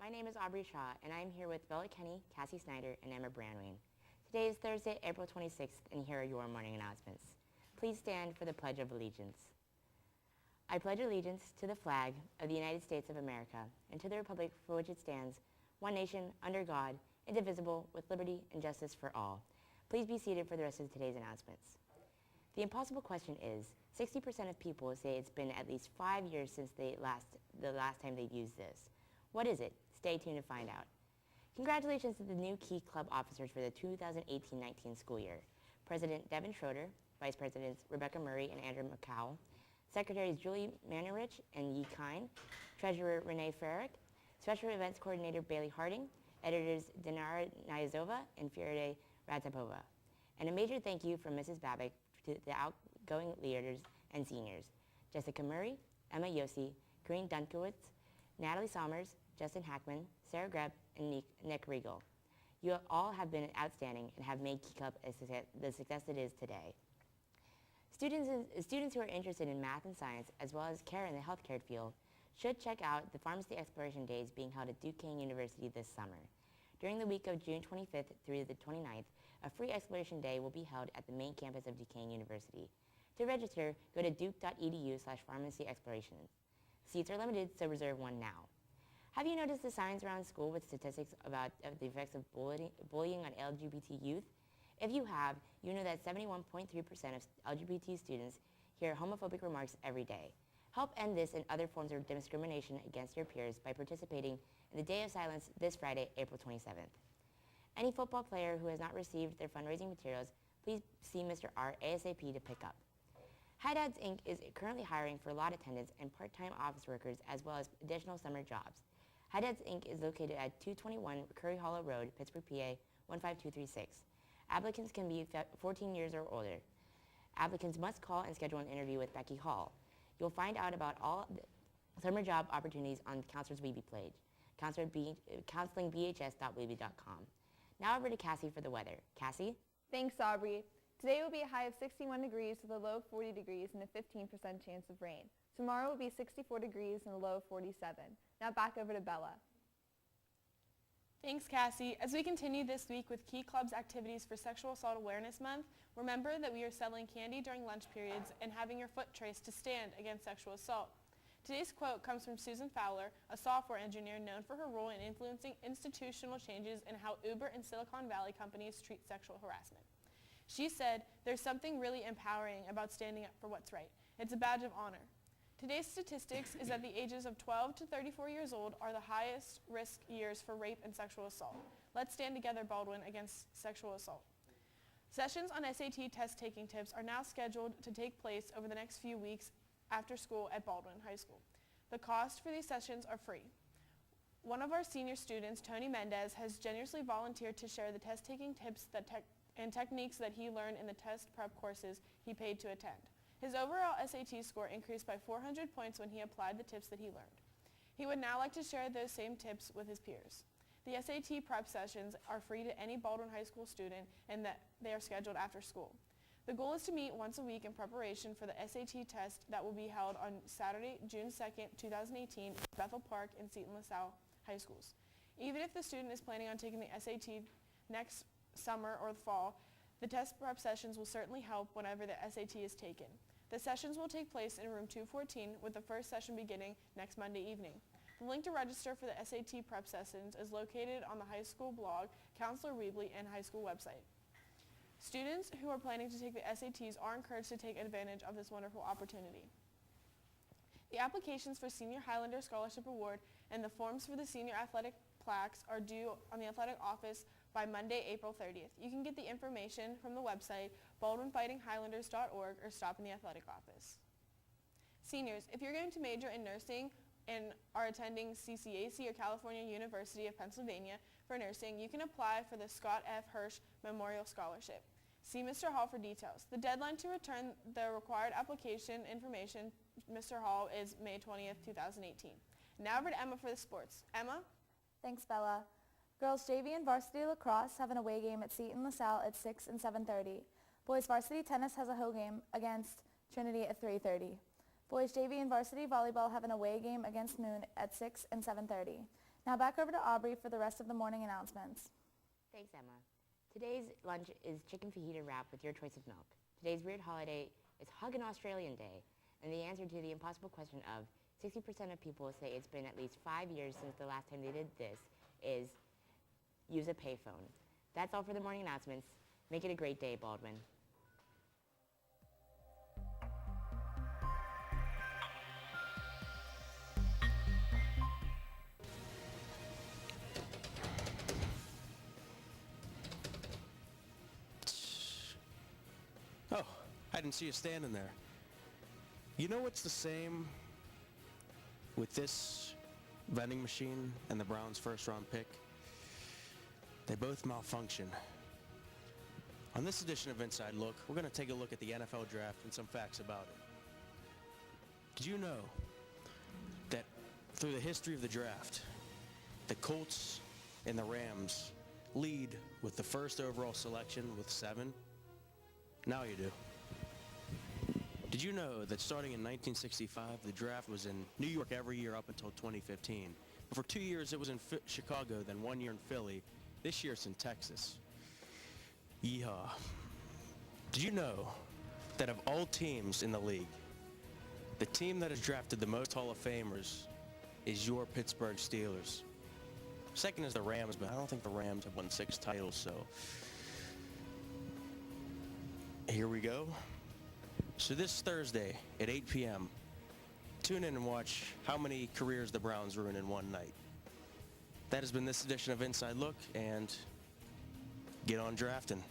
My name is Aubrey Shaw, and I am here with Bella Kenny, Cassie Snyder, and Emma Brandwayne. Today is Thursday, April 26th, and here are your morning announcements. Please stand for the Pledge of Allegiance. I pledge allegiance to the flag of the United States of America and to the republic for which it stands, one nation, under God, indivisible, with liberty and justice for all. Please be seated for the rest of today's announcements. The impossible question is, 60% of people say it's been at least 5 years since the last time they've used this. What is it? Stay tuned to find out. Congratulations to the new Key Club officers for the 2018-19 school year. President Devin Schroeder, Vice Presidents Rebecca Murray and Andrew McCowell, Secretaries Julie Manarich and Yi Kine, Treasurer Renee Farrick, Special Events Coordinator Bailey Harding, Editors Dinara Nyazova and Firide Ratapova. And a major thank you from Mrs. Babick to the outgoing leaders and seniors, Jessica Murray, Emma Yossi, Corinne Dunkowitz, Natalie Sommers, Justin Hackman, Sarah Greb, and Nick Regal. You all have been outstanding and have made Key Club the success it is today. Students who are interested in math and science, as well as care in the healthcare field, should check out the Pharmacy Exploration Days being held at Duquesne University this summer. During the week of June 25th through the 29th, a free exploration day will be held at the main campus of Duquesne University. To register, go to duke.edu/pharmacyexploration. Seats are limited, so reserve one now. Have you noticed the signs around school with statistics about the effects of bullying on LGBT youth? If you have, you know that 71.3% of LGBT students hear homophobic remarks every day. Help end this and other forms of discrimination against your peers by participating in the Day of Silence this Friday, April 27th. Any football player who has not received their fundraising materials, please see Mr. R ASAP to pick up. High Dads Inc. is currently hiring for lot attendants and part-time office workers as well as additional summer jobs. High Dads Inc. is located at 221 Curry Hollow Road, Pittsburgh, PA 15236. Applicants can be 14 years or older. Applicants must call and schedule an interview with Becky Hall. You'll find out about all summer job opportunities on Counselor's Weeby page, counselingbhs.weeby.com. Now over to Cassie for the weather. Cassie? Thanks, Aubrey. Today will be a high of 61 degrees with a low of 40 degrees and a 15% chance of rain. Tomorrow will be 64 degrees and a low of 47. Now back over to Bella. Thanks, Cassie. As we continue this week with Key Club's activities for Sexual Assault Awareness Month, remember that we are selling candy during lunch periods and having your foot traced to stand against sexual assault. Today's quote comes from Susan Fowler, a software engineer known for her role in influencing institutional changes in how Uber and Silicon Valley companies treat sexual harassment. She said, "There's something really empowering about standing up for what's right. It's a badge of honor." Today's statistics is that the ages of 12 to 34 years old are the highest risk years for rape and sexual assault. Let's stand together, Baldwin, against sexual assault. Sessions on SAT test-taking tips are now scheduled to take place over the next few weeks after school at Baldwin High School. The cost for these sessions are free. One of our senior students, Tony Mendez, has generously volunteered to share the test-taking tips and techniques that he learned in the test prep courses he paid to attend. His overall SAT score increased by 400 points when he applied the tips that he learned. He would now like to share those same tips with his peers. The SAT prep sessions are free to any Baldwin High School student and that they are scheduled after school. The goal is to meet once a week in preparation for the SAT test that will be held on Saturday, June 2nd, 2018 at Bethel Park and Seton LaSalle High Schools. Even if the student is planning on taking the SAT next summer or the fall, the test prep sessions will certainly help whenever the SAT is taken. The sessions will take place in room 214 with the first session beginning next Monday evening. The link to register for the SAT prep sessions is located on the high school blog, Counselor Weebly, and high school website. Students who are planning to take the SATs are encouraged to take advantage of this wonderful opportunity. The applications for Senior Highlander Scholarship Award and the forms for the senior athletic plaques are due on the athletic office by Monday, April 30th. You can get the information from the website, baldwinfightinghighlanders.org, or stop in the athletic office. Seniors, if you're going to major in nursing and are attending CCAC or California University of Pennsylvania for nursing, you can apply for the Scott F. Hirsch Memorial Scholarship. See Mr. Hall for details. The deadline to return the required application information, Mr. Hall, is May 20th, 2018. Now over to Emma for the sports. Emma? Thanks, Bella. Girls JV and varsity lacrosse have an away game at Seton LaSalle at 6 and 7:30. Boys varsity tennis has a home game against Trinity at 3:30. Boys JV and varsity volleyball have an away game against Moon at 6 and 7:30. Now back over to Aubrey for the rest of the morning announcements. Thanks, Emma. Today's lunch is chicken fajita wrap with your choice of milk. Today's weird holiday is Hug an Australian Day, and the answer to the impossible question of 60% of people say it's been at least 5 years since the last time they did this is use a payphone. That's all for the morning announcements. Make it a great day, Baldwin. Oh, I didn't see you standing there. You know what's the same with this vending machine and the Browns' first-round pick? They both malfunction. On this edition of Inside Look, we're going to take a look at the NFL draft and some facts about it. Did you know that through the history of the draft, the Colts and the Rams lead with the first overall selection with 7? Now you do. Did you know that starting in 1965, the draft was in New York every year up until 2015? But for 2 years, it was in Chicago, then 1 year in Philly. This year, it's in Texas. Yeehaw. Did you know that of all teams in the league, the team that has drafted the most Hall of Famers is your Pittsburgh Steelers? Second is the Rams, but I don't think the Rams have won 6 titles, so here we go. So this Thursday at 8 p.m., tune in and watch how many careers the Browns ruin in one night. That has been this edition of Inside Look, and get on drafting.